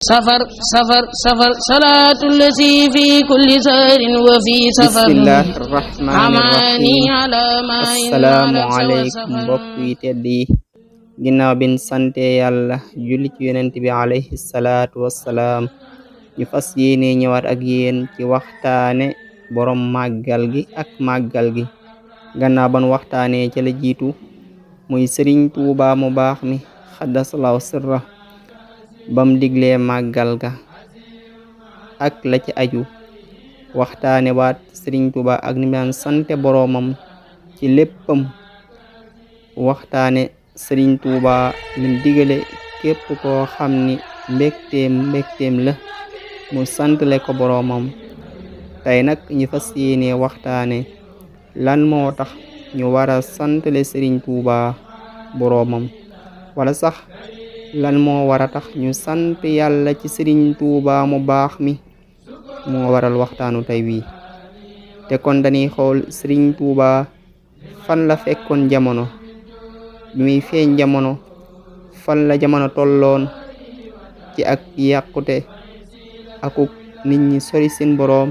safar safar safar salaatu lazi fi kulli sahrin wa fi safar bismillahi rahmaani rahim assalaamu aleykum mbokk yi tedd yi ginnaaw bin sante yàlla julli ci yonent bi alayhi salaatu wassalaam ñu fas yéene ñëwaat ak yéen ci waxtaane borom màggal gi ak màggal gi gannaaw ban waxtaane ca la jiitu muy Sëriñ Tuubaa mu baax mi xaddasallahu sirra bam diglee màggal ga ak la ci aju waxtaane waat Sëriñ Tuubaa ak ni daan sante boroomam ci léppam waxtaane Sëriñ Tuubaa lim digale képp koo xam ni mbégteem la mu santle ko boroomam tey nag ñu fas yéene waxtaane lan moo tax ñu war a santle Sëriñ Tuubaa boroomam wala sax lan moo war a tax ñu sant yàlla ci Sëriñ Tuubaa mu baax mi moo waral waxtaanu tey wii te kon dañuy xool Sëriñ Tuubaa fan la fekkoon jamono bi muy feeñ jamono fan la jamono tolloon ci ak yàqute akuk nit ñi sori seen boroom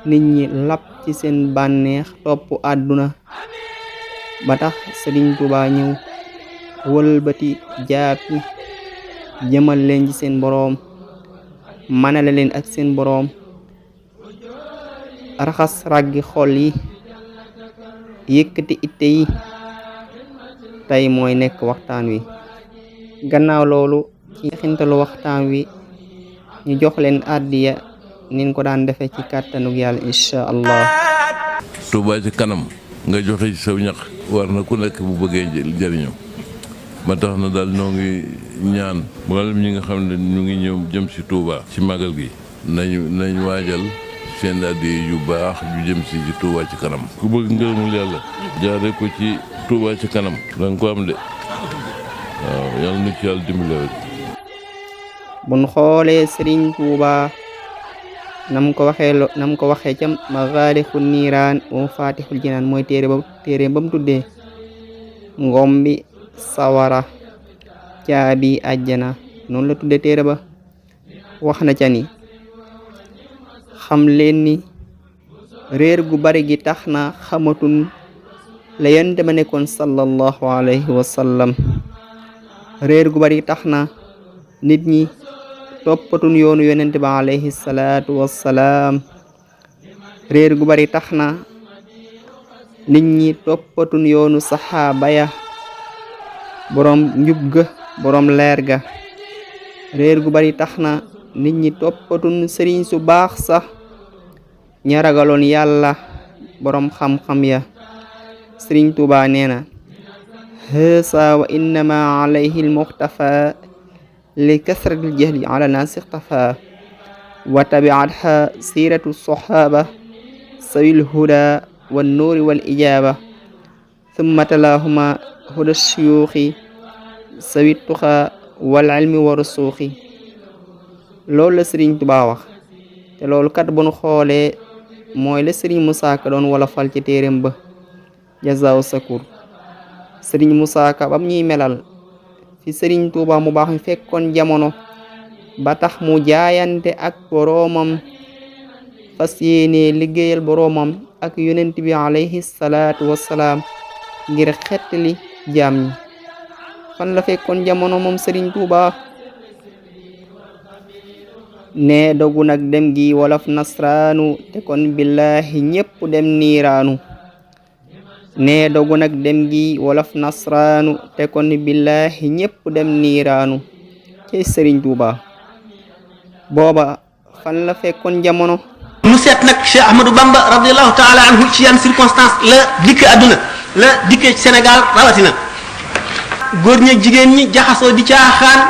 nit ñi lapp ci seen bànneex topp àdduna ba tax Sëriñ Tuubaa ñëw wëlbati jaapi jëmal leen ci seen boroom manale leen ak seen boroom raxas raggi xol yi yëkkati itte yi tey mooy nekk waxtaan wi gannaaw loolu ci xintalu waxtaan wi ñu jox leen àddiya nin ko daan defe ci kàttanug yàlla insha allah. Touba ci kanam nga joxe ci saw ñax war na ku nekk bu bëggee jëriñu ba tax na daal noo ngi ñaan mboolem ñi nga xam ne ñu ngi ñëw jëm ci Touba ci magal gi nañ waajal seen addiya yu baax yu jëm ci Touba ci kanam ku bëgg ngërëmul yàlla jaare ko ci Touba ci kanam danga ko am de waaw yàlla na ci yàlla dimbale rek. buñ xoolee Sëriñ Tuubaa nam ko waxee ca Maghâlihun Nîrân wa Mafatihul Jinân mooy téere ba mu tuddee ngombi sawara caabi àjjana noonu la tudde téere ba wax na ca ni xam leen ni réer gu bari gi tax na xamatun la yonent ba nekkoon sallallahu alayhi wa sallam réer gu bari tax na nit ñi toppatun yoonu yonent ba alayhi salaatu wassalaam réer gu bari tax na nit ñi toppatun yoonu saxaaba ya boroom njub ga boroom leer ga réer gu bari tax na nit ñi toppatun sëriñ su baax sax ña ragaloon yàlla boroom xam-xam ya Sëriñ Tuubaa nee na hësa wa innama alayhi almuxtafa li kasratil jahli ala naasi ixtafa wa tabiatha siratu soxaaba sawil huda wan nuuri wal ijaaba thumma talahuma huda suyuuxi sawi tuxa wal ilmi wa rusuuxi loolu la Sëriñ Tuubaa wax te loolu kat bu nu xoolee mooy la Sëriñ Musaa Ka doon wala fal ci téeréem ba jazaaw sakur Sëriñ Musaa Ka bam ñuy melal fi Sëriñ Tuubaa mu baax mi fekkoon jamono ba tax mu jaayante ak boroomam fas yéene liggéeyal boroomam ak yonent bi alayhi salaatu wassalaam ngir xettali jaam ñi fan la fekkoon jamono moom Sëriñ Tuubaa ne dogu nag dem gi wolof nasraanu te kon billahi ñépp dem niiraanu ne dogu nag dem gi wolof nasraanu te kon billahi ñépp dem niiraanu ci Sëriñ Tuubaa booba fan la fekkoon jamono mu seet nag Cheikh Ahmadou Bamba radiallahu taala anhu ci yan circonstance la dikke àdduna la dikke Sénégal rawatina góor ñi jigéen ñi jaxasoo di caaxaan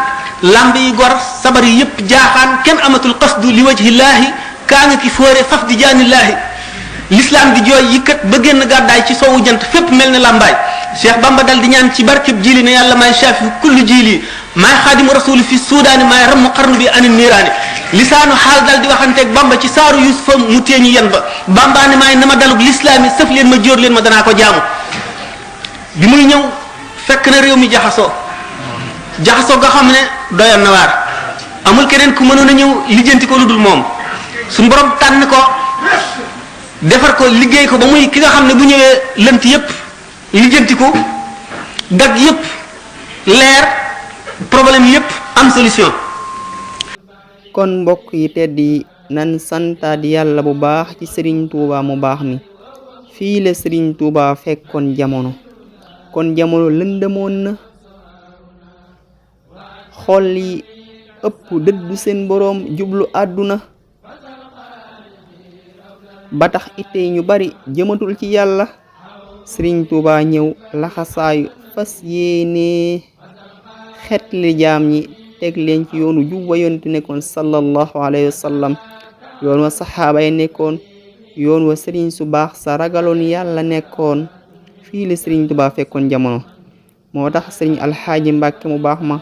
lamb yi gor sabar yi yëpp jaaxaan kenn amatul qasdu li wajhillaahi kaa nga ki fóore faf di jaanillaahi l'islam di jooy yëkkat ba génn gàddaay ci soowu jant fépp mel ne lambaay Cheikh Bamba dal di ñaan ci barkeb jili ne yàlla maay shaafi kullu jili maay xaadimu rasuli fi suudaani maay ramu xarnu bi ani niiraani lisaanu xaal dal di waxanteeg Bamba ci saaru Yusufa mu teeñu yen ba Bamba ne maay nama dalug lislaami sëf leen ma jóor leen ma danaa ko jaamu bi muy ñëw fekk na réew mi jaxasoo nga xam ne doyoon na waar keneen ku mënoon a ñëw lijjanti ko lu dul moom suñu borom tànn ko defar ko liggéey ko ba muy ki nga xam ne bu ñëwee lënt yépp lijjanti ko gag yépp leer problème yépp am solution. kon mbokk yi tedd yi nan santaat yàlla bu baax ci Serigne Touba mu baax mi fii la Serigne Touba fekkoon jamono kon jamono lëndëmoon na xol yi ëpp dëddu seen boroom jublu àdduna ba tax itte ñu bari jëmatul ci yàlla Serigne Touba ñëw laxasaayu fas yéene xetli jaam ñi teg leen ci yoonu jub wa yonent nekkoon sallallahu alayhi wa sallam yoon wa saxaaba yi nekkoon yoon wa Serigne su baax sa ragaloon yàlla nekkoon fii la Serigne Touba fekkoon jamono moo tax Serigne Alxaaji Mbàkke mu baax ma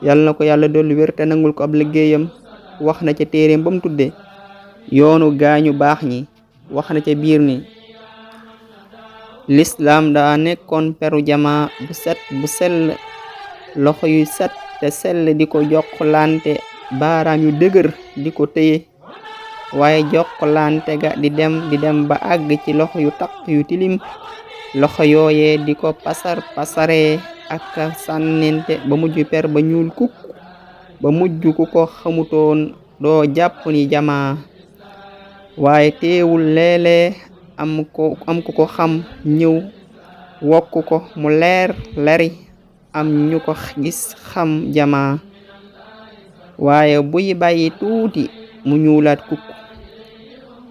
yàlla na ko yàlla dolli wér te nangul ko ab liggéeyam wax na ca téeréem ba mu tudde yoonu gaañu baax ñi wax na ca biir ni l'islam daa nekkoon peru jamaa bu set bu sell loxo yu set te sell di ko jokkalante baaraam yu dëgër di ko téye waaye jokkalante ga di dem ba àgg ci loxo yu taq yu tilim loxo yooyee di ko pasaree ak sànnente ba mujj per ba ñuul kukk ba mujj ku ko xamutoon doo jàpp ni jamaa waaye teewul léeg-léeg am ku ko xam ñëw wokk ko mu leer leri am ñu ko gis xam jamaa waaye buy bàyyi tuuti mu ñuulaat kukk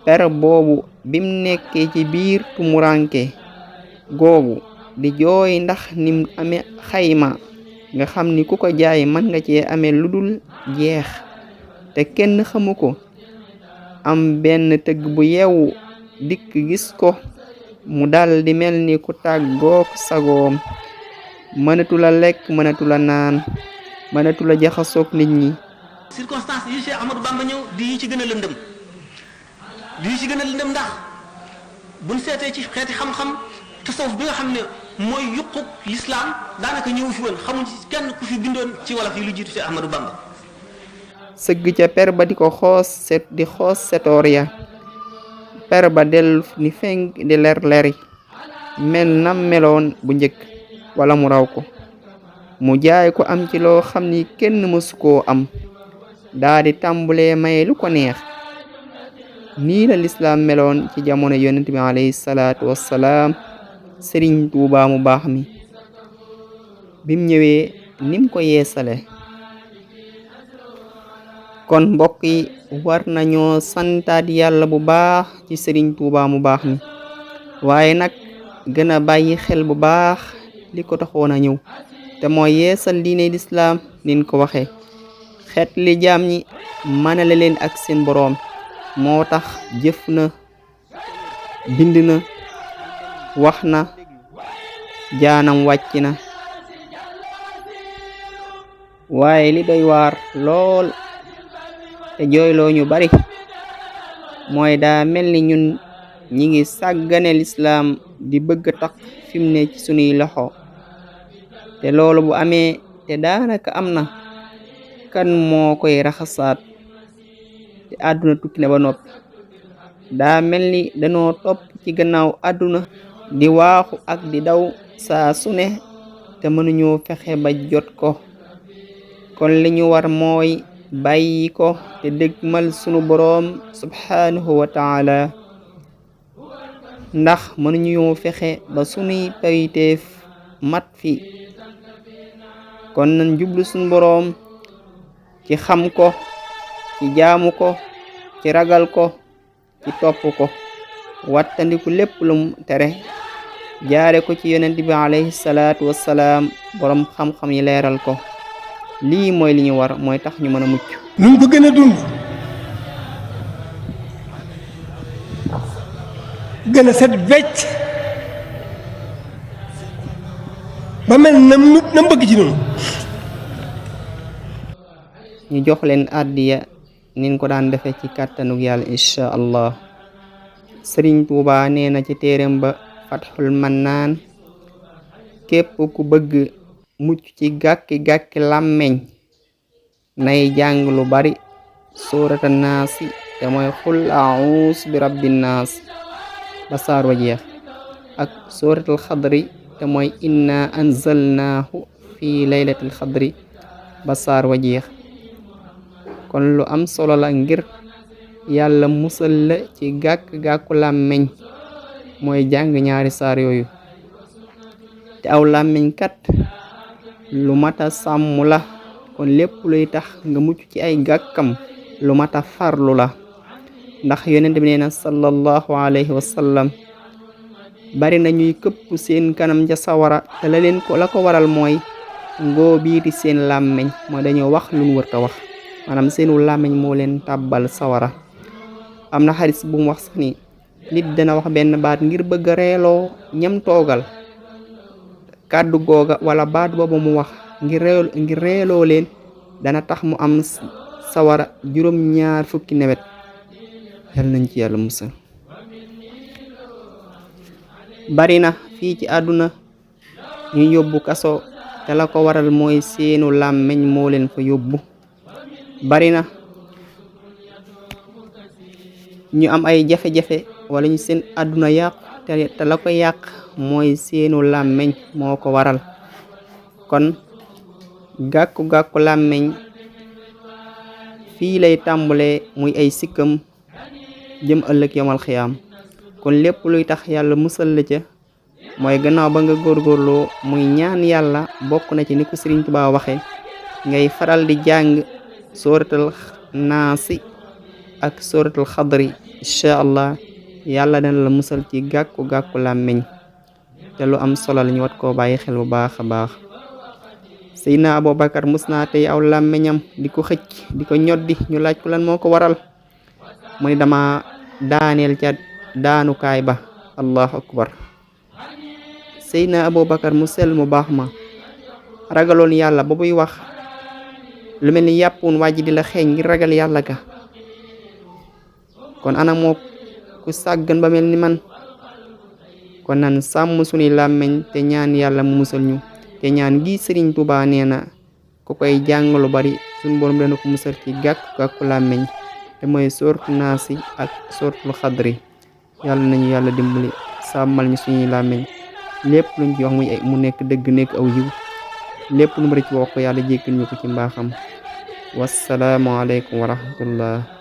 per boobu bim nekkee ci biir tumuranke googu di jooy ndax nim amee xayma nga xam ni ku ko jaay mën nga cee amee lu dul jeex te kenn xamu ko am benn tëgg bu yeewu dikk gis ko mu dal di mel ni ku tàggook sagoom mënatula lekk mënatula naan mënatula jaxasoog nit ñi. circonstance yi Cheikh Ahmadou Bamba ñëw di yi ci gën a lëndëm ndax buñ seetee ci xeeti xam-xam tasawuf bi nga xam ne mooy yuquk l'islam daanaka ñëw fi woon xamuñ ci kenn ku fi bindoon ci wolof yi lu jiitu Cheikh Ahmadou Bamba. sëgg ca per ba di ko xoos setoor ya per ba dellu ni feng di leri mel nam meloon bu njëkk wala mu raw ko mu jaay ko am ci loo xam ni kenn mësu koo am daa di tàmbulee may lu ko neex nii la lislaam meloon ci jamono yonent bi alayhi salaatu wassalaam Serigne Touba mu baax mi bim ñëwee nim ko yeesale kon mbokk yi war nañoo santaat yàlla bu baax ci Serigne Touba mu baax mi waaye nag gën a bàyyi xel bu baax li ko taxoon a ñëw te mooy yeesal diine lislaam nin ko waxe xeet li jaam ñi manale leen ak seen boroom moo tax jëf na bind na wax na jaanam wàcc na waaye li doy waar lool te jooyloo ñu bari mooy daa mel ni ñun ñi ngi sàggane lislaam di bëgg tax fi mu ne ci sunuy loxo te loolu bu amee te daanaka am na kan moo koy raxasaat te àdduna tukki na ba noppi daa mel ni danoo topp ci gannaaw àdduna di waaxu ak di daw saa su ne te mënuñoo fexe ba jot ko kon li ñu war mooy bàyyi ko te dëgmal sunu boroom subhanahu wa taala ndax mënuñoo fexe ba sunuy payteef mat fi kon nañ jublu sunu boroom ci xam ko ci jaamu ko ci ragal ko ci topp ko wattandiku lépp lum tere jaare ko ci yonent bi alayhi salaatu wassalaam boroom xam-xam yi leeral ko lii mooy li ñu war mooy tax ñu mën a mucc nun ko gën a dund gën a set wecc ba mel nam bëgg ci noonu ñu jox leen àddiya nin ko daan defe ci kàttanug yàlla insha allah Sëriñ Tuuba nee na ci téereem ba Fatxul Mannaan képp ku bëgg mucc ci gàkki-gàkki làmmeñ nay jàng lu bari suurata naasi te mooy xul a'uuzu bi rabbin naas ba saar wa jeex ak suuratul xadri te mooy inna anzalnaahu fi laylatil xadri ba saar wa jeex kon lu am solo la ngir yàlla musal la ci gàkk-gàkku làmmeñ mooy jàng ñaari saar yooyu te aw làmmeñ kat lu mata sàmm la kon lépp luy tax nga mucc ci ay gàkkam lu mata farlu la ndax yonent bi nee na sallallahu alayhi wa sallam bari na ñuy këpp seen kanam ja sawara te la ko waral mooy ngoo biiti seen làmmeñ mooy dañoo wax luñ wërta wax maanaam seenu làmmeñ moo leen tàbbal sawara am na xadis bu mu wax sax ni nit dana wax benn baat ngir bëgg a reeloo ñam toogal kàddu googa wala baat boobu mu wax ngir reeloo leen dana tax mu am sawara juróom-ñaar fukki nawet yal nañ ci yàlla musal bari na fii ci àdduna ñu yóbbu kaso te la ko waral mooy seenu làmmeñ moo leen fa yóbbu bari na ñu am ay jafe-jafe wala ñu seen àdduna yàqu te la ko yàq mooy seenu làmmeñ moo ko waral kon gàkku-gàkku làmmeñ fii lay tàmbalee muy ay sikkam jëm ëllëg yomal xiyaam kon lépp luy tax yàlla musal la ca mooy gannaaw ba nga góorgóorloo muy ñaan yàlla bokk na ci ni ko Sëriñ Tuubaa waxe ngay faral di jàng sooratul naasi ak sooratul xadri incha allah yàlla dana la musal ci gàkku-gàkku làmmeñ te lu am solo la ñu wat koo bàyyi xel bu baax a baax Seydina Abubakar mus naa tey aw làmmeñam di ko xëcc di ko ñoddi ñu laaj ko lan moo ko waral mu ni dama daaneel ca daanukaay ba allahu akbar Seydina Abubakar mu sell mu baax ma ragaloon yàlla ba buy wax lu mel ni yàppoon waa ji di la xeeñ ngir ragal yàlla ga kon ana moo ku sàggan ba mel ni man kon nan sàmm suñuy làmmeñ te ñaan yàlla mu musal ñu te ñaan gi Sëriñ Tuubaa nee na ku koy jàng lu bari suñu borom dana ko musal ci gàkku làmmeñ te mooy sooratu naasi ak sooratul xadri yàlla nañu yàlla dimbali sàmmal ñu suñuy làmmeñ lépp luñ ci wax mu nekk dëgg nekk aw yiw lépp lu mu rëcc wax ko yàlla jékkal ñu ko ci mbaaxam wassalaamu aleykum wa rahmatullah